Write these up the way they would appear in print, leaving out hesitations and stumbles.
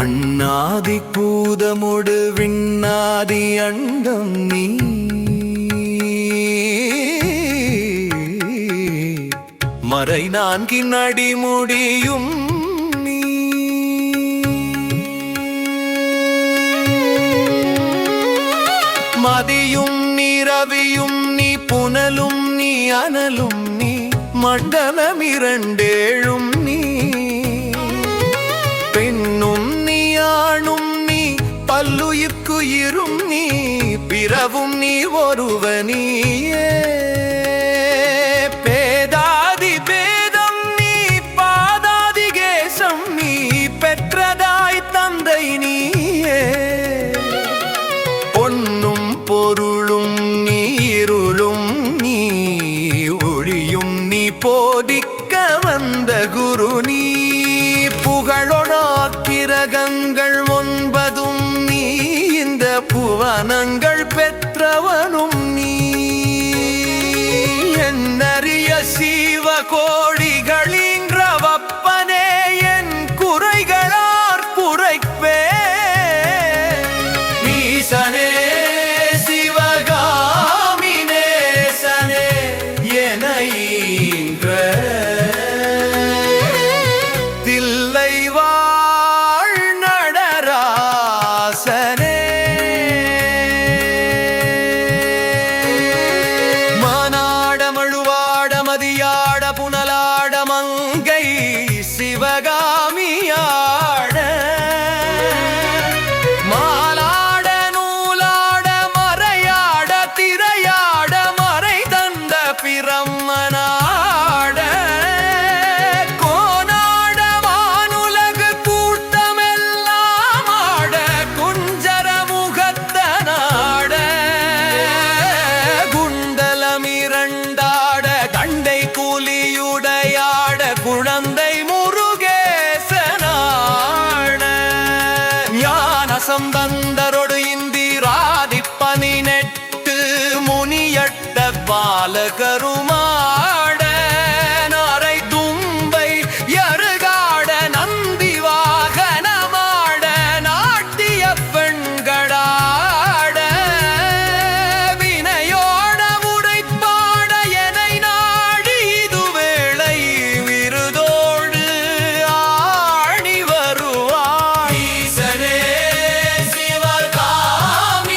அண்ணாதி பூதமொடு விண்ணாதி அண்டம் நீ மறை நான்கின் அடிமுடியும் நீ மதியும் நீ ரவியும் நீ புனலும் நீ அனலும் நீ மண்டலம் இரண்டேழும் நீ பெண்ணும் நீ ஆணும் நீ பல்லுயிர்க்குயிரும் நீ பிறவும் நீ ஒருவனியே பேதாதி பேதம் நீ பாதாதி கேசம் நீ பெற்றதாய் தந்தை நீயே பொன்னும் பொருளும் நீ இருளும் நீ ஒளியும் நீ போதிக்க வந்த குரு நீ புகழொடாக்கிரகங்கள் ஒன்பதும் நீ இந்த புவனங்கள் பெற்றவனும் நீ என்னறிய சீவ கோடிகளின்ற வப்பனே என் குறைகளார் குறைப்பே ஈசனே சிவகாமினேசனே என ஈன்ற தில்லை வாழ் நடராசனே மானாடமழுவாட மதியாட புனலாட மங்கை சிவகாமியாட மாலாட நூலாட மறையாட திரையாட மறை தந்த பிரம்மனாட கோனாட வானுலகு கூட்டமெல்லாம் ஆட குஞ்சர முகத்தனாட குண்டலம் இரண்டாட கண்டை கூலியுடையாட குழந்தை முருகேசனாட ஞான சம்பந்தரொடு இந்திராதி பதினெட்டு முனியட்ட பாலகருமாட நாரை தும்பை யருகாட நந்தி வாகனமாட நாட்டிய பெண்களாட வினையோட உடைப்பாட எனை நாடி இது வேளை விருதோடு ஆடி வருவாய் ஈசனே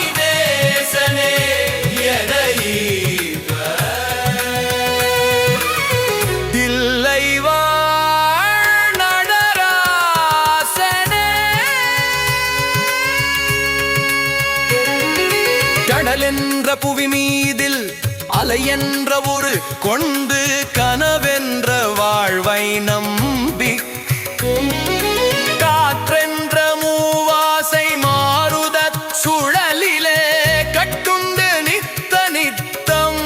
சிவகாமினேசனே என ஈன்ற தில்லை வாழ் நடராசனே கடலென்ற புவி மீதில் அலை என்ற ஒரு கொண்டு கனவென்ற வாழ்வை நம்பி காற்றென்ற மூவாசை மாறுதற் சுழலிலே கட்டுண்டு நித்த நித்தம்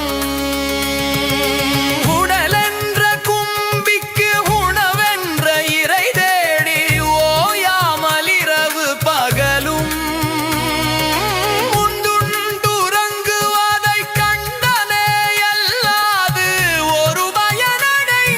உடலென்ற கும்பிக்கு உணவென்ற இறை தேடி ஓயாமலிரவு பகலும் உண்டுறங்குவதை கண்டனே அல்லாது ஒரு பயனடைந்திலேனை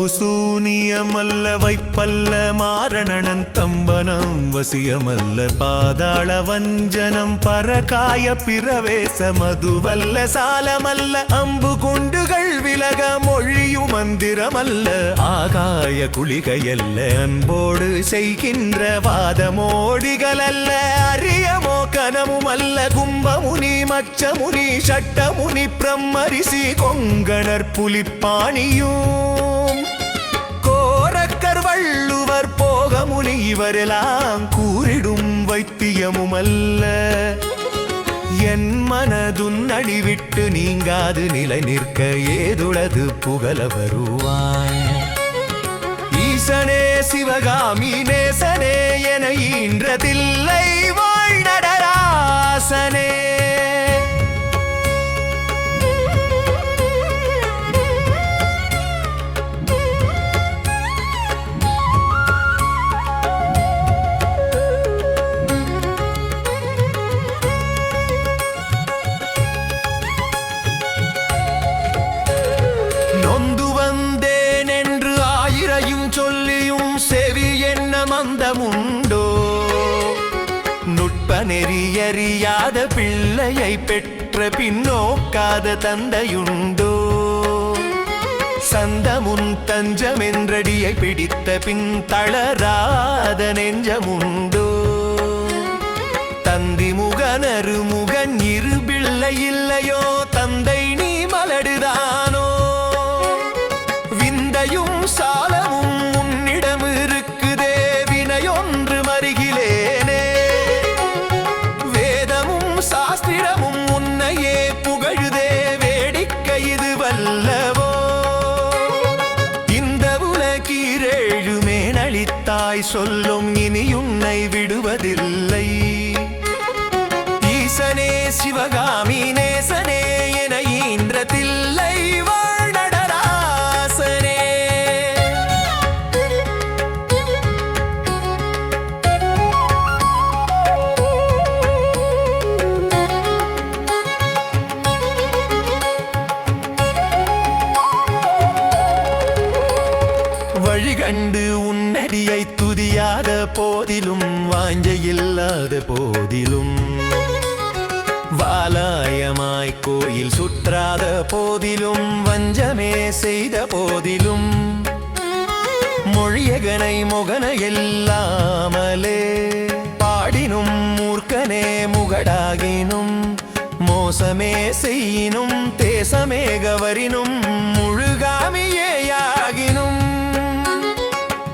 வம்பு சூனியமல்ல வைப்பல்ல மாரணனன் தம்பனம் வசியமல்ல பாதாள வஞ்சனம் பரகாய பிரவேச மதுவல்ல சாலமல்ல அம்பு குண்டுகள் விலக மொழியும் மந்திரமல்ல ஆகாய குளிகையல்ல அன்போடு செய்கின்ற வாதமோடிகளல்ல அரியமோ கனமுமல்ல கும்பமுனி மச்சமுனி சட்டமுனி பிரம்மரிசி கொங்கணர் புலிப்பாணியும் கோரக்கர் வள்ளுவர் போகமுனி இவரெல்லாம் கூறிடும் வைத்தியமுமல்ல என் மனதுன் அடிவிட்டு நீங்காது நிலை நிற்க ஏதுளது புகழ வருவாய் ஈசனே சிவகாமி நேசனே என ஈன்றதில்லை வாழ்நடராசனே நொந்து வந்தேன் என்று ஆயிரையும் சொல்லியும் செவி என்ன மந்தமுண்டோ நுட்ப நெறியறியாத பிள்ளையை பெற்ற பின்னோக்காத தந்தையுண்டோ சந்தமுன் தஞ்சமென்றடியை பிடித்த பின் தளராத நெஞ்சமுண்டோ தந்தி முகனரு முகன் இரு பிள்ளை இல்லையோ தந்தை நீ மலடுதானோ விந்தையும் சாலமும் உன்னிடம் இருக்குதே வினையொன்று மருகிலேனே வேதமும் சாஸ்திரமும் உன்னையே புகழுதே வேடிக்கை இது வல்லவோ இந்த உலகீரேழுமே நளித்தாய் சொல்லும் இனி உன்னை விடுவதில்லை ஈசனே சிவகாமி நேசனே என ஈன்றதில்லை வாழ்நடராசனே வழிகண்டு உன்னடியை துதியாத போதிலும் வாஞ்சையில்லாத போதிலும் வாலாயமாய் கோயில் சுற்றாத போதிலும் வஞ்சமே செய்த போதிலும் மொழியகனை முகன எல்லாமலே பாடினும் மூர்க்கனே முகடாகினும் மோசமே செய்யினும் தேசமே கவரினும் முழுகாமியேயாகினும்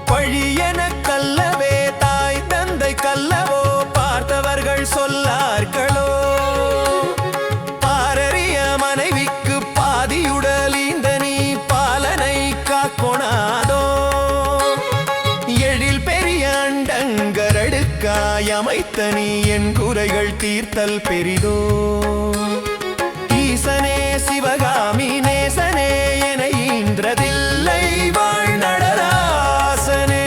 பழியென கல்லவே தாய் தந்தை கல்லவோ பார்த்தவர்கள் சொல்லார்களோ பாரறிய மனைவிக்கு பாதியுடலீந்த நீ பாலனை காக்கொணாதோ எழில் பெரிய அண்டங்கரடுக்காய் அமைத்த நீ என் குறைகள் தீர்த்தல் பெரிதோ ஈசனே சிவகாமி நேசனே என ஈன்றதில்லை வாழ்நடராசனே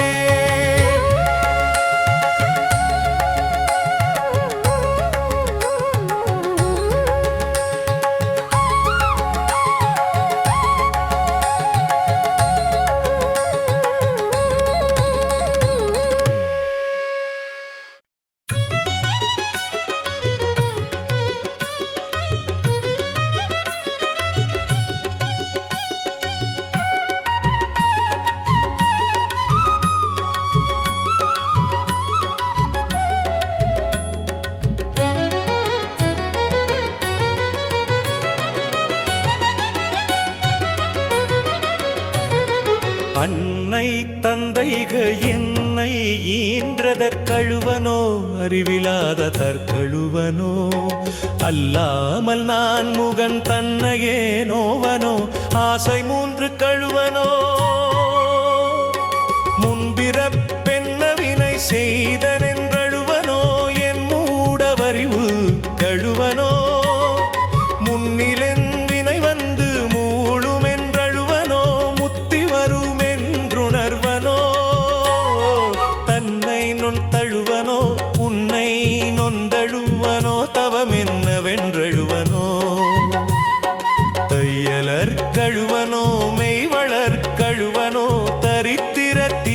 அன்னை தந்தைக என்னை ஈன்றதற்கழுவனோ அறிவிலாத தற்கழுவனோ அல்லாமல் நான் முகன் தன்னையே நோவனோ ஆசை மூன்று கழுவனோ முன்பிறப்பென்ன வினை செய்தனென்றழுவனோ என் மூடவறிவு கழுவனோ முன்னிலென் வினை வந்து மூழுமென்றழுவனோ முத்தி வருமென்றுணர்வனோ தன்னை நொன் தழுவனோ உன்னை நொந்தழுவனோ தவமென்னவென்றழுவனோ தையலர் கழுவனோ மெய்வளர் கழுவ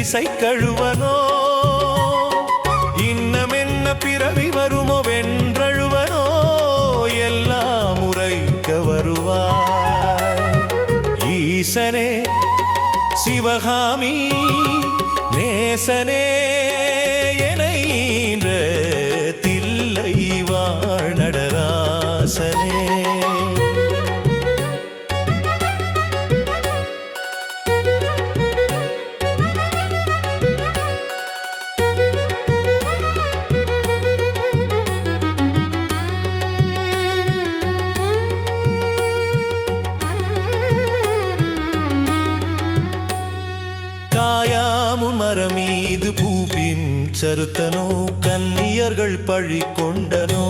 இசை கழுவனோ இன்னமென்ன பிறவி வருமோ வென்றழுவனோ எல்லாம் உரைக்க வருவாய் ஈசனே சிவகாமி நேசனே எனை ஈன்ற தில்லை வாழ் நடராசனே காயாமுன் மரமீது பூபின் சருத்தனோ கன்னியர்கள் பழி கொண்டனோ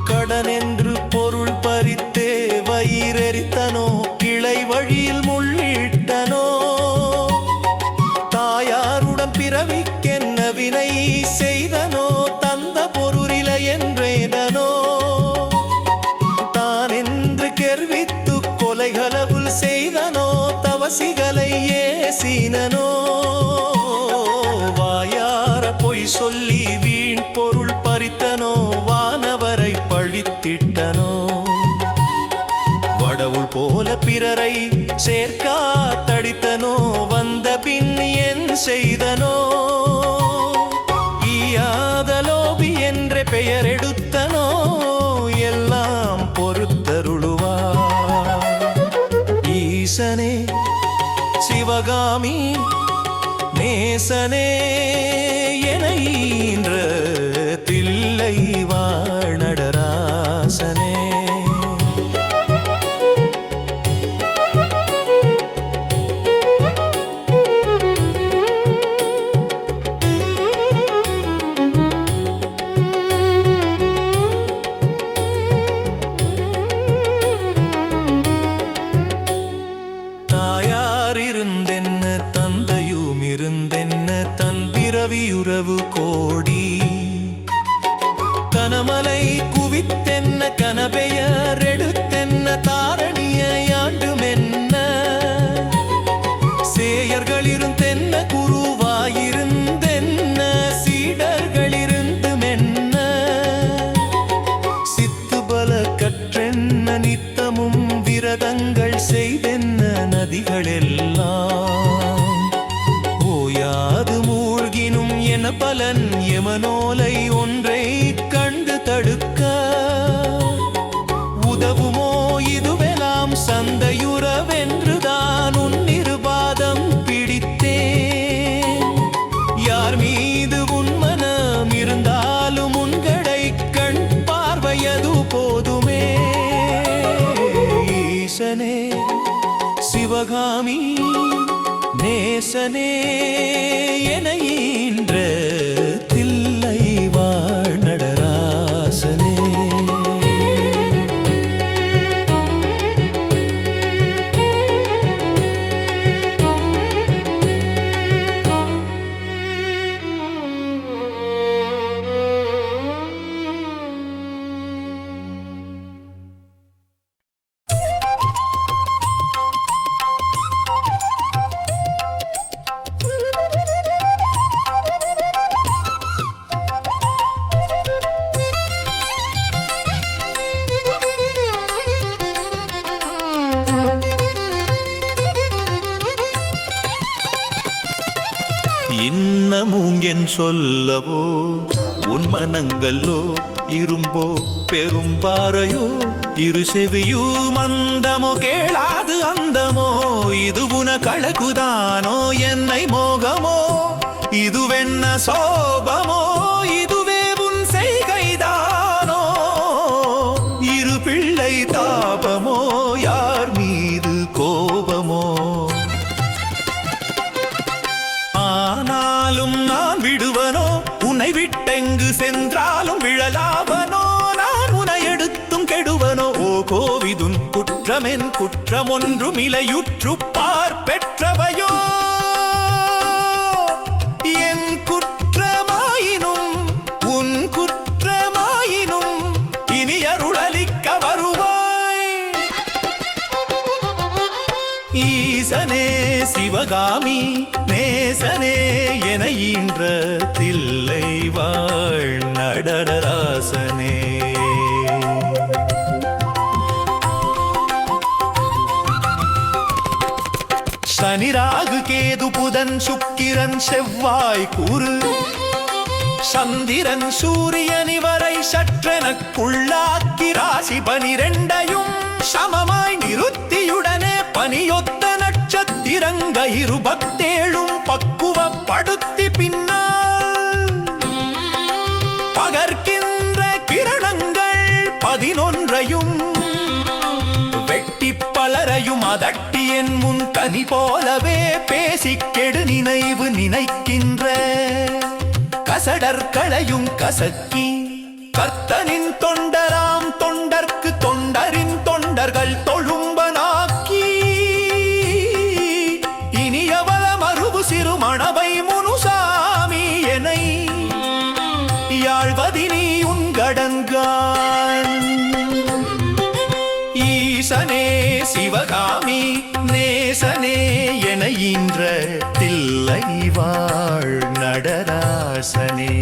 கடனென்று பொருள் பறித்தே வயிறெரித்தனோ கிளை வழியில் முள்ளிட்டனோ தாயாருடன் பிறவிக்கென்ன வினை செய்தனோ தந்த பொருளில என்றேனோ தான் என்று கெர்வித்து கொலைகளவுள் செய்தனோ தவசிகளை ஏசினனோ வாயார பொய் சொல்லி வீண் பொருள் பறித்தனோ வானவரை பழித்திட்டனோ வடவுள் போல பிறரை சேர்க்கா தடித்தனோ வந்த பின் என் செய்தனோ ஈயாத லோபி என்ற பெயர் எடுத்தனோ எல்லாம் பொறுத்தருளுவார் ஈசனே சிவகாமி நேசனே எனை ஈன்ற தில்லை வாழ் நடராசனே இருந்தென்ன தந்தையும் இருந்தென்ன தன் பிறவியுறவு கோடி கனமலை குவித்தென்ன கனபெயர் எடுத்தென்ன தாரணியாண்டுமென்ன சேயர்கள் இருந்தென்ன குருவாயிருந்தென்ன சீடர்கள் இருந்துமென்ன சித்துபல கற்றென்ன நித்தமும் விரதங்கள் செய்தென்ன நதிகளெல்லாம் ஓயாது மூழ்கினும் என பலன் யமனோலை ஒன்றை கண்டு தடுக்க உதவுமோ இதுவெல்லாம் சந்தையுறவென்றுதான் உன்னிருபாதம் பிடித்தேன் யார் மீது உன் மனம் இருந்தாலும் உன்கடை கண் பார்வையது போதுமே ஈசனே சிவகாமி நேசனே எனை ஈன்ற தில்லை வாழ் நடராசனே இன்னமும் என் சொல்லவோ உன் மனங்களோ இரும்போ பெரும்பாறையோ இரு செவியோ மந்தமோ கேளாது அந்தமோ இது உன கழகுதானோ என்னை மோகமோ இதுவென்ன சோபமோ இதுவே உன் செய்கைதானோ இரு பிள்ளை தாபமோ யார் மீது கோபமோ ஆனாலும் நான் விடுவனோ உன்னை விட்டெங்கு சென்றாலும் விழலாவனோ நான் உன்னை எடுத்தும் கெடுவனோ ஓ கோவிதுன் குற்றமென் குற்றமொன்றும் இலையுற்று பார் பெற்றவையோ என் குற்றமாயினும் உன் குற்றமாயினும் இனி அருளளிக்க வருவாய் ஈசனே சிவகாமி நேசனே என ஈன்ற தில்லை வாழ் நடராசனே. சனி ராகு கேது புதன் சுக்கிரன் செவ்வாய் கூறு சந்திரன் சூரியன் இவரை சற்றெனக்குள்ளாக்கி ராசி 12 சமமாய் நிறுத்தியுடனே பனியொத்த நட்சத்திரங்க 27 பக்குவப்படுத்தி பின்னால் பகர்கின்ற கிரணங்கள் 11 வெட்டி பலரையும் அதட்டி என் முன் கனி போலவே பேசிக்கெடு நினைவு நினைக்கின்ற கசடர்களையும் கசக்கி கர்த்தனின் தொண்டராம் தொண்டர்க்கு தொண்டரின் தொண்டர்கள் தொழும்பனாக்கி இனியவள மறுவு சிறுமணவை முனுசாமி எனை யாழ்வதினி உன்கடன்கான். ஈசனே சிவகாமி நேசனே என ஈன்ற தில்லை வாழ் நடராசனே.